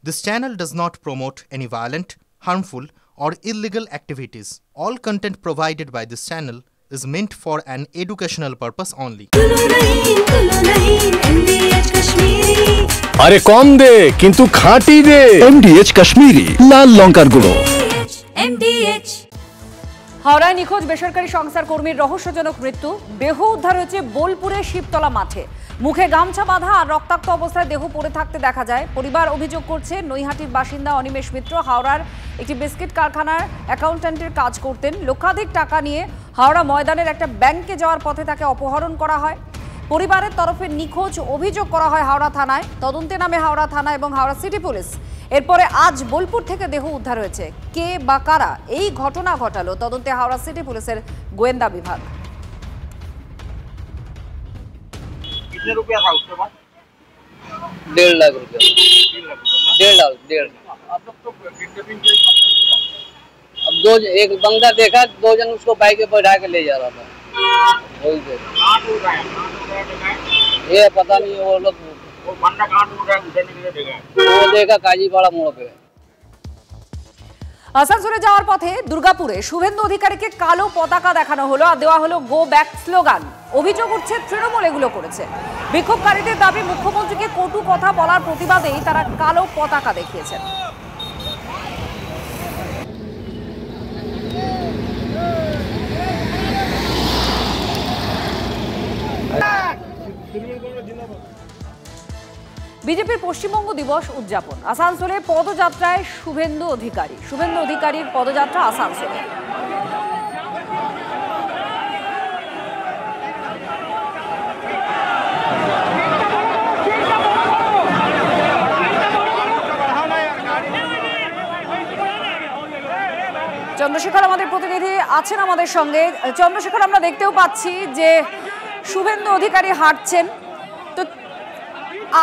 This channel does not promote any violent, harmful, or illegal activities. All content provided by this channel is meant for an educational purpose only. अरे कम दे किंतु खाटी दे MDH Kashmiri लाल लंकार गुड़ो MDH হাওড়ায় নিখোঁজ বেসরকারি সংস্থার কর্মীর রহস্যজনক মৃত্যু। দেহ উদ্ধার হয়েছে বোলপুরের শিবতলা মাঠে। মুখে গামছা বাঁধা আর রক্তাক্ত অবস্থায় দেহ পড়ে থাকতে দেখা যায়। পরিবার অভিযোগ করছে নৈহাটির বাসিন্দা অনিমেষ মিত্র হাওড়ার একটি বিস্কিট কারখানার অ্যাকাউন্ট্যান্টের কাজ করতেন। লক্ষাধিক টাকা নিয়ে হাওড়া ময়দানের একটা ব্যাংকে যাওয়ার পথে তাকে অপহরণ করা হয়। পরিবারের তরফে নিখোঁজ অভিযোগ করা হয় হাওড়া থানায়। তদন্তে নামে হাওড়া থানা এবং হাওড়া সিটি পুলিশ। এরপরে আজ বোলপুর থেকে দেহ উদ্ধার হয়েছে। কে বা কারা এই ঘটনা ঘটালো তদন্তে হাওড়া সিটি পুলিশের গোয়েন্দা বিভাগ। कितने रुपया था उसके बाद? 1.5 लाख रुपया। 1.5 लाख। अब तक तो किडनैपिंग की कंप्लेंट किया। अब एक बंदा देखा, 2 जन उसको बाइक पे बैठा के ले जा रहा था। वही देखा। कहाँ टूट रहा है? ये पता नहीं, वो लोग वो बंदा कहाँ टूट रहा है उधरने के लिए देखा है? वो देखा काजीपाड़ा मोड़ पे। আসানসোলে যাওয়ার পথে দুর্গাপুরে শুভেন্দু অধিকারীকে কালো পতাকা দেখানো হলো আর দেওয়া হলো গো ব্যাক স্লোগান। অভিযোগ উঠছে তৃণমূল এগুলো করেছে। বিক্ষোভকারীদের দাবি মুখ্যমন্ত্রীকে কটু কথা বলার প্রতিবাদেই তারা কালো পতাকা দেখিয়েছেন। বিজেপির পশ্চিমবঙ্গ দিবস উদযাপন। আসানসোলে পদযাত্রায় শুভেন্দু অধিকারীর পদযাত্রা আসানসোলে। চন্দ্রশেখর আমাদের প্রতিনিধি আছেন আমাদের সঙ্গে। চন্দ্রশেখর, আমরা দেখতেও পাচ্ছি যে শুভেন্দু অধিকারী হাঁটছেন, তো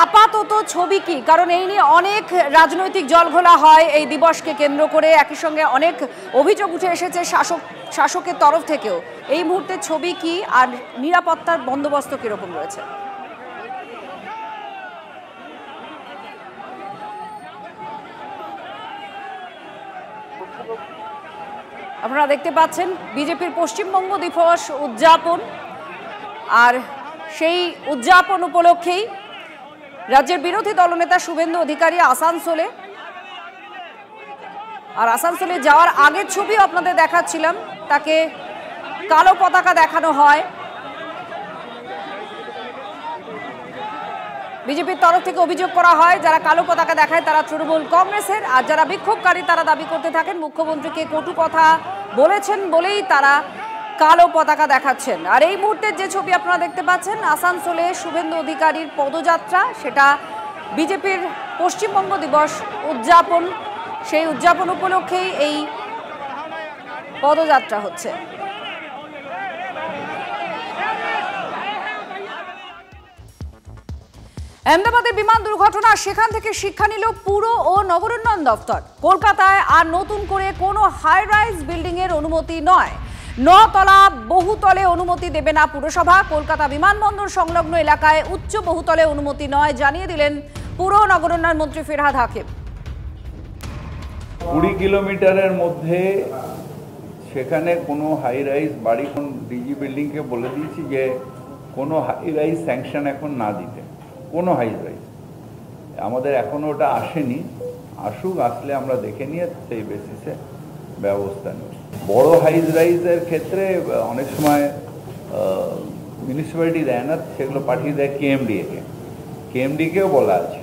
আপাতত ছবি কি? কারণ এই নিয়ে অনেক রাজনৈতিক জলঘোলা হয় এই দিবসকে কেন্দ্র করে। একই সঙ্গে অনেক অভিযোগ উঠে এসেছে শাসকের তরফ থেকেও। এই মুহূর্তে ছবি কি আর নিরাপত্তার বন্দোবস্ত কিরকম রয়েছে? আপনারা দেখতে পাচ্ছেন বিজেপির পশ্চিমবঙ্গ দিবস উদযাপন, আর সেই উদযাপন উপলক্ষেই রাজ্যের বিরোধী দলনেতা শুভেন্দু অধিকারী আসানসোলে। আর আসানসোলে যাওয়ার আগের ছবি আপনাদের দেখাচ্ছিলাম, তাকে কালো পতাকা দেখানো হয়। বিজেপির তরফ থেকে অভিযোগ করা হয় যারা কালো পতাকা দেখায় তারা তৃণমূল কংগ্রেসের, আর যারা বিক্ষোভকারী তারা দাবি করতে থাকেন মুখ্যমন্ত্রীকে কটু কথা বলেছেন বলেই তারা কালো পতাকা দেখাচ্ছেন। আর এই মুহূর্তে যে ছবি আপনারা দেখতে পাচ্ছেন আসানসোলে শুভেন্দু অধিকারীর পদযাত্রা, সেটা বিজেপির পশ্চিমবঙ্গ দিবস উদযাপন। সেই উদযাপন উপলক্ষেই এই পদযাত্রা হচ্ছে। আহমেদাবাদের বিমান দুর্ঘটনা, সেখান থেকে শিক্ষা নিল পুর ও নগরোন্নয়ন দপ্তর। কলকাতায় আর নতুন করে কোনো হাই রাইজ বিল্ডিং এর অনুমতি নয়। 9 তলা বহুতলে অনুমতি দেবে না পুরসভা। কলকাতা বিমানবন্দর সংলগ্ন এলাকায় উচ্চ বহুতলে অনুমতি নয়, জানিয়ে দিলেন পুর ও নগরোন্নয়ন মন্ত্রী ফিরহাদ হাকিম। 20 কিলোমিটারের মধ্যে সেখানে কোনো হাই রাইজ বাড়ি, কোন ডিজি বিল্ডিংকে বলে দিয়েছি যে কোনো হাই রাইজ স্যাংশন এখন না দিতে, কোনো হাই রাইজ। আমাদের এখনো ওটা আসেনি, আসুক, আসলে আমরা দেখে নিয়ে সেই বেসিসে ব্যবস্থা নেব। বড় হাই রাইজের ক্ষেত্রে অনেক সময় মিউনিসিপ্যালিটি দেয় না, সেগুলো পাঠিয়ে দেয় কেএমডিএকে। কেএমডিকেও বলা আছে।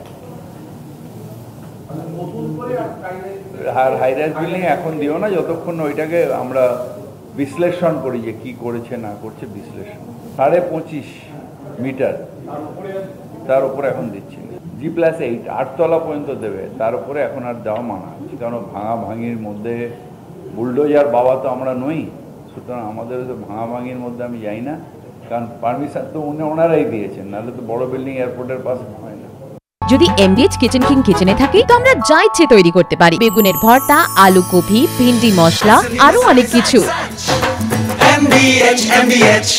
আর হাই রাইজ বিল্ডিং এখন দিও না যতক্ষণ ওইটাকে আমরা বিশ্লেষণ করি যে কি করেছে না করছে, বিশ্লেষণ। 25.5 মিটার তার উপরে এখন দিচ্ছি না। G+8 8 তলা পর্যন্ত দেবে, তার উপরে এখন আর দেওয়া মানা। কারণ ভাঙাভাঙির মধ্যে বুলডোজার বাবা তো আমরা নই, সুতরাং আমাদের তো ভাঙাভাঙির মধ্যে আমি যাই না। কারণ পারমিশন তো ওনারাই দিয়েছেন, নাহলে তো বড় বিল্ডিং এয়ারপোর্টের পাশে হয় না। যদি MDH কিচেন কিং কিচেনে থাকি তো আমরা যা ইচ্ছে তৈরি করতে পারি। বেগুনের ভর্তা, আলু কপি, ভিন্ডি মশলা, আরো অনেক কিছু। MDH